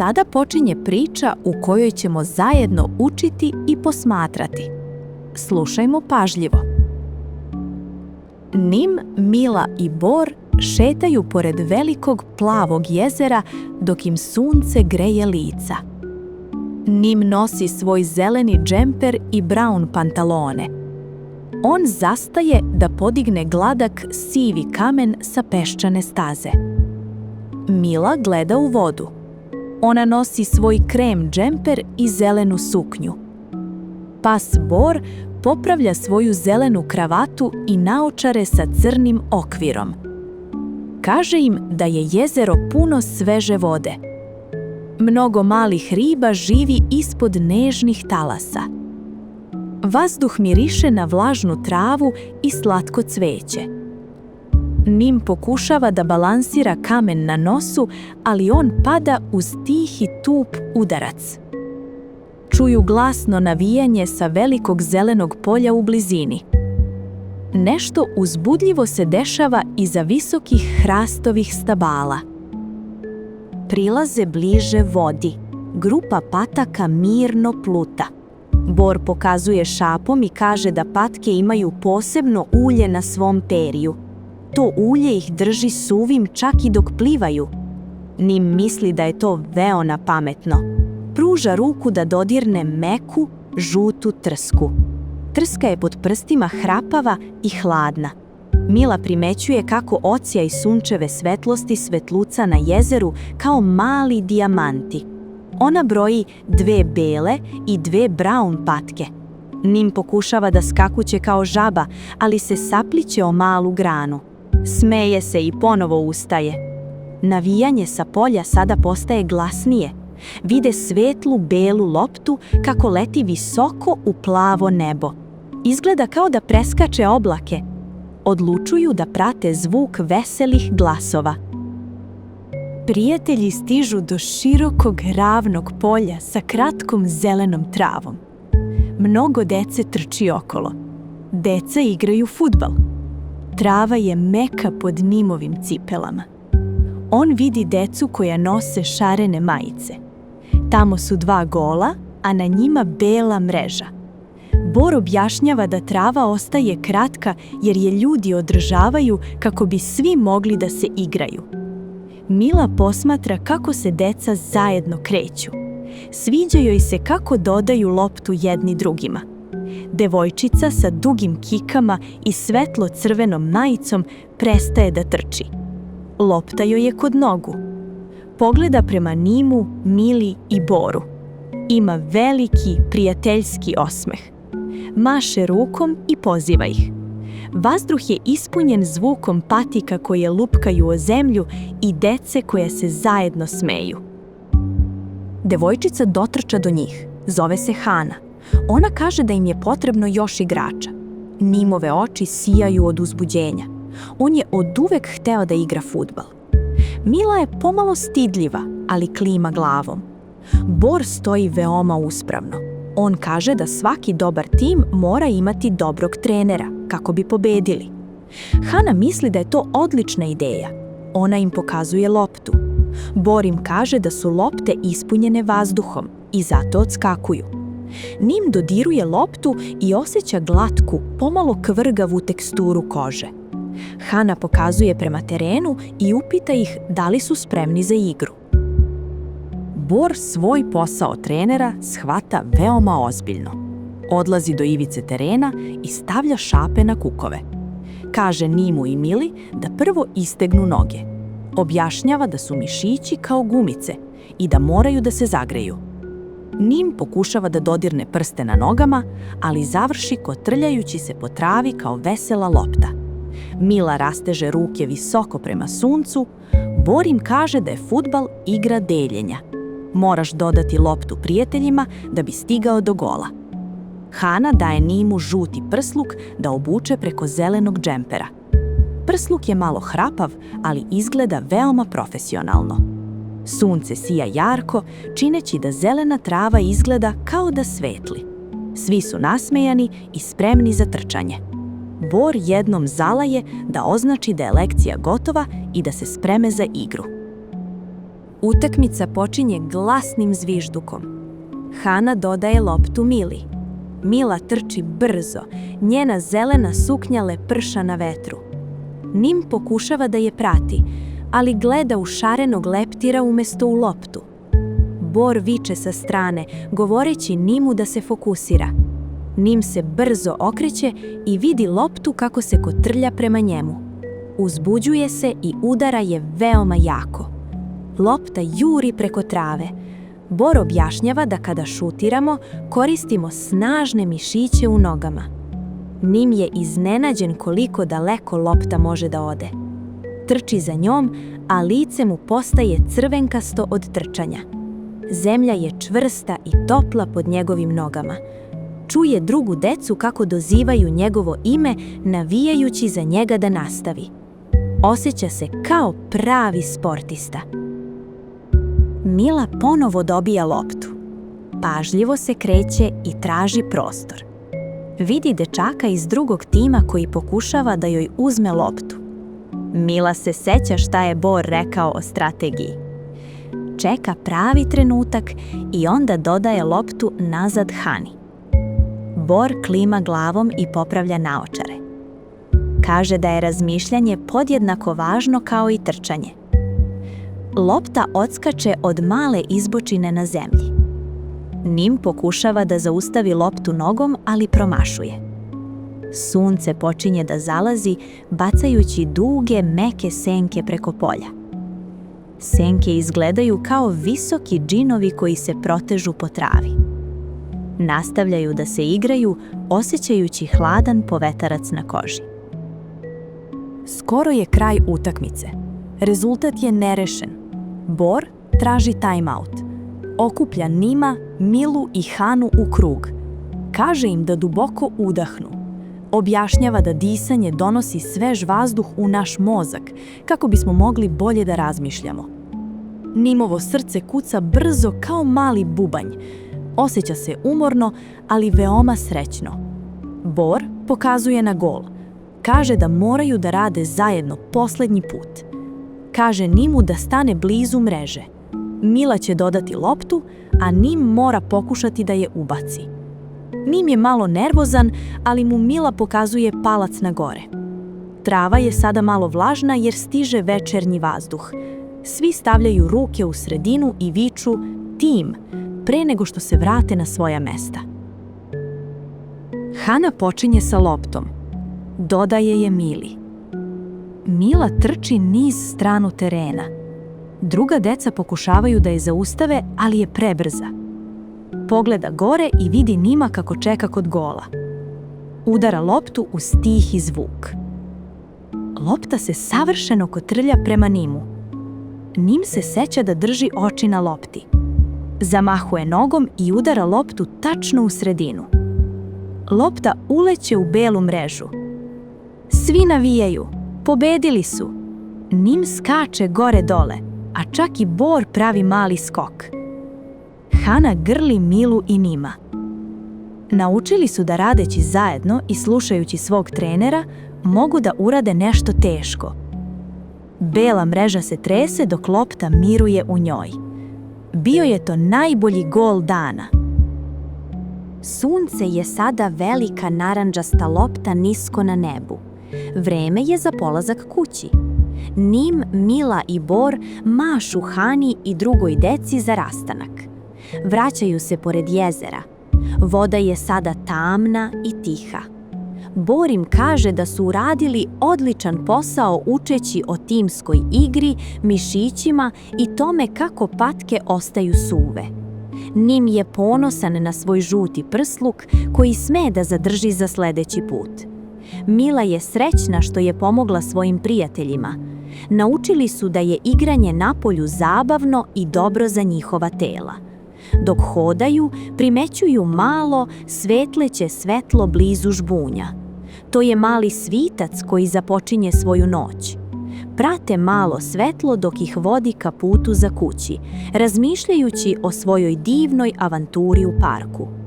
Sada počinje priča u kojoj ćemo zajedno učiti i posmatrati. Slušajmo pažljivo. Nim, Mila i Bor šetaju pored velikog plavog jezera dok im sunce greje lica. Nim nosi svoj zeleni džemper i braun pantalone. On zastaje da podigne gladak sivi kamen sa peščane staze. Mila gleda u vodu. Ona nosi svoj krem džemper i zelenu suknju. Pas Bor popravlja svoju zelenu kravatu i naočare sa crnim okvirom. Kaže im da je jezero puno sveže vode. Mnogo malih riba živi ispod nežnih talasa. Vazduh miriše na vlažnu travu i slatko cveće. Nim pokušava da balansira kamen na nosu, ali on pada uz tihi tup udarac. Čuju glasno navijanje sa velikog zelenog polja u blizini. Nešto uzbudljivo se dešava iza visokih hrastovih stabala. Prilaze bliže vodi. Grupa pataka mirno pluta. Bor pokazuje šapom i kaže da patke imaju posebno ulje na svom periju. To ulje ih drži suvim čak i dok plivaju. Nim misli da je to veoma pametno. Pruža ruku da dodirne meku, žutu trsku. Trska je pod prstima hrapava i hladna. Mila primećuje kako odsjaj sunčeve svetlosti svetluca na jezeru kao mali dijamanti. Ona broji 2 bele i 2 braun patke. Nim pokušava da skakuće kao žaba, ali se sapliće o malu granu. Smeje se i ponovo ustaje. Navijanje sa polja sada postaje glasnije. Vide svetlu belu loptu kako leti visoko u plavo nebo. Izgleda kao da preskače oblake. Odlučuju da prate zvuk veselih glasova. Prijatelji stižu do širokog ravnog polja sa kratkom zelenom travom. Mnogo dece trči okolo. Deca igraju fudbal. Trava je meka pod Nimovim cipelama. On vidi decu koja nose šarene majice. Tamo su 2 gola, a na njima bela mreža. Bor objašnjava da trava ostaje kratka jer je ljudi održavaju kako bi svi mogli da se igraju. Mila posmatra kako se deca zajedno kreću. Sviđa joj se kako dodaju loptu jedni drugima. Devojčica sa dugim kikama i svetlo-crvenom majicom prestaje da trči. Lopta joj je kod nogu. Pogleda prema Nimu, Mili i Boru. Ima veliki, prijateljski osmeh. Maše rukom i poziva ih. Vazduh je ispunjen zvukom patika koje lupkaju o zemlju i dece koje se zajedno smeju. Devojčica dotrča do njih. Zove se Hana. Ona kaže da im je potrebno još igrača. Nimove oči sijaju od uzbuđenja. On je oduvek hteo da igra fudbal. Mila je pomalo stidljiva, ali klima glavom. Bor stoji veoma uspravno. On kaže da svaki dobar tim mora imati dobrog trenera, kako bi pobedili. Hana misli da je to odlična ideja. Ona im pokazuje loptu. Bor im kaže da su lopte ispunjene vazduhom i zato odskakuju. Nim dodiruje loptu i osjeća glatku, pomalo kvrgavu teksturu kože. Hana pokazuje prema terenu i upita ih da li su spremni za igru. Bor svoj posao trenera shvata veoma ozbiljno. Odlazi do ivice terena i stavlja šape na kukove. Kaže Nimu i Mili da prvo istegnu noge. Objašnjava da su mišići kao gumice i da moraju da se zagreju. Nim pokušava da dodirne prste na nogama, ali završi kotrljajući se po travi kao vesela lopta. Mila rasteže ruke visoko prema suncu. Bor im kaže da je fudbal igra deljenja. Moraš dodati loptu prijateljima da bi stigao do gola. Hana daje Nimu žuti prsluk da obuče preko zelenog džempera. Prsluk je malo hrapav, ali izgleda veoma profesionalno. Sunce sija jarko, čineći da zelena trava izgleda kao da svetli. Svi su nasmejani i spremni za trčanje. Bor jednom zalaje da označi da je lekcija gotova i da se spreme za igru. Utakmica počinje glasnim zviždukom. Hana dodaje loptu Mili. Mila trči brzo, njena zelena suknja leprša na vetru. Nim pokušava da je prati, ali gleda u šarenog leptira umjesto u loptu. Bor viče sa strane, govoreći Nimu da se fokusira. Nim se brzo okreće i vidi loptu kako se kotrlja prema njemu. Uzbuđuje se i udara je veoma jako. Lopta juri preko trave. Bor objašnjava da kada šutiramo, koristimo snažne mišiće u nogama. Nim je iznenađen koliko daleko lopta može da ode. Trči za njom, a lice mu postaje crvenkasto od trčanja. Zemlja je čvrsta i topla pod njegovim nogama. Čuje drugu decu kako dozivaju njegovo ime, navijajući za njega da nastavi. Osjeća se kao pravi sportista. Mila ponovo dobija loptu. Pažljivo se kreće i traži prostor. Vidi dečaka iz drugog tima koji pokušava da joj uzme loptu. Mila se seća šta je Bor rekao o strategiji. Čeka pravi trenutak i onda dodaje loptu nazad Hani. Bor klima glavom i popravlja naočare. Kaže da je razmišljanje podjednako važno kao i trčanje. Lopta odskače od male izbočine na zemlji. Nim pokušava da zaustavi loptu nogom, ali promašuje. Sunce počinje da zalazi, bacajući duge, meke senke preko polja. Senke izgledaju kao visoki džinovi koji se protežu po travi. Nastavljaju da se igraju, osjećajući hladan povetarac na koži. Skoro je kraj utakmice. Rezultat je nerešen. Bor traži timeout. Okuplja Nima, Milu i Hanu u krug. Kaže im da duboko udahnu. Objašnjava da disanje donosi svež vazduh u naš mozak, kako bismo mogli bolje da razmišljamo. Nimovo srce kuca brzo kao mali bubanj. Osjeća se umorno, ali veoma srećno. Bor pokazuje na gol. Kaže da moraju da rade zajedno poslednji put. Kaže Nimu da stane blizu mreže. Mila će dodati loptu, a Nim mora pokušati da je ubaci. Nim je malo nervozan, ali mu Mila pokazuje palac na gore. Trava je sada malo vlažna jer stiže večernji vazduh. Svi stavljaju ruke u sredinu i viču tim, pre nego što se vrate na svoja mesta. Hana počinje sa loptom. Dodaje je Mili. Mila trči niz stranu terena. Druga deca pokušavaju da je zaustave, ali je prebrza. Pogleda gore i vidi Nima kako čeka kod gola. Udara loptu uz tihi zvuk. Lopta se savršeno kotrlja prema Nimu. Nim se seća da drži oči na lopti. Zamahuje nogom i udara loptu tačno u sredinu. Lopta uleće u belu mrežu. Svi navijaju. Pobedili su. Nim skače gore dole, a čak i Bor pravi mali skok. Hana grli Milu i Nima. Naučili su da radeći zajedno i slušajući svog trenera, mogu da urade nešto teško. Bela mreža se trese dok lopta miruje u njoj. Bio je to najbolji gol dana. Sunce je sada velika narandžasta lopta nisko na nebu. Vreme je za polazak kući. Nim, Mila i Bor mašu Hani i drugoj deci za rastanak. Vraćaju se pored jezera. Voda je sada tamna i tiha. Bor im kaže da su uradili odličan posao učeći o timskoj igri, mišićima i tome kako patke ostaju suve. Nim je ponosan na svoj žuti prsluk koji sme da zadrži za sledeći put. Mila je srećna što je pomogla svojim prijateljima. Naučili su da je igranje napolju zabavno i dobro za njihova tela. Dok hodaju, primećuju malo, svetleće svetlo blizu žbunja. To je mali svitac koji započinje svoju noć. Prate malo svetlo dok ih vodi ka putu za kući, razmišljajući o svojoj divnoj avanturi u parku.